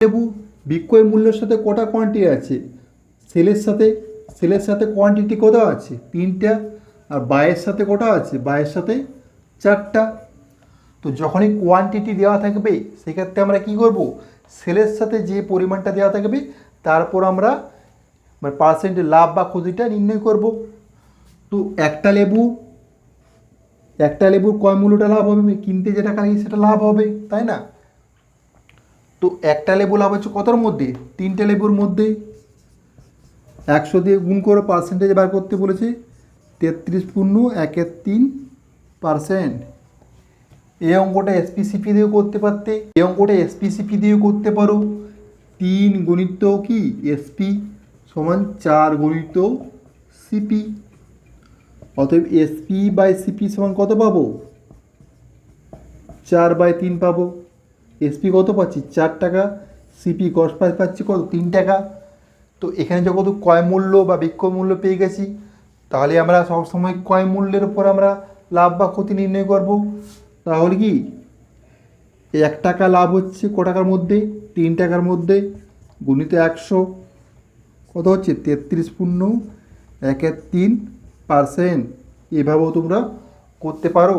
লেবু বিক্রয় মূল্যের সাথে কটা কোয়ান্টিটি আছে? সেলের সাথে কোয়ান্টিটি কত আছে? 3টা। আর বায়ের সাথে কটা আছে? বায়ের সাথে 4টা। তো যখনই কোয়ান্টিটি দেওয়া থাকবে সেক্ষেত্রে আমরা কি করব? সেলের সাথে যে পরিমাণটা দেওয়া থাকবে তারপর আমরা পার্সেন্টের লাভ বা ক্ষতিটা নির্ণয় করব। তো একটা লেবুর ক্রয় মূল্যটা লাভ হবে, কিনতে যে টাকা লাগে সেটা লাভ হবে, তাই না? তো একটা লেবু লাভ হচ্ছে কতর মধ্যে? 3টে লেবুর মধ্যে। 100 দিয়ে গুণ করে পার্সেন্টেজ বার করতে বলেছে। 33.13%। এই অঙ্কটা এসপিসিপি দিয়েও করতে পারতে, এই অঙ্কটা এসপিসিপি দিয়েও করতে পারো। 3 গণিত কি এসপি সমান 4 গণিত সিপি। অতএব এসপি বাই সিপি সমান কত পাবো? 4/3 পাবো। এসপি কত পাচ্ছি? 4 টাকা। সিপি কস প্রাইস পাচ্ছি কত? 3 টাকা। তো এখানে যখন ক্রয় মূল্য বা বিক্রয় মূল্য পেয়ে গেছি, তাহলে আমরা সবসময় ক্রয় মূল্যের উপর আমরা লাভ বা ক্ষতি নির্ণয় করব। তাহলে কি 1 টাকা লাভ হচ্ছে ক টাকার মধ্যে? 3 টাকার মধ্যে। গুণিত 100 কত হচ্ছে? 33.13%। এভাবেও তোমরা করতে পারো।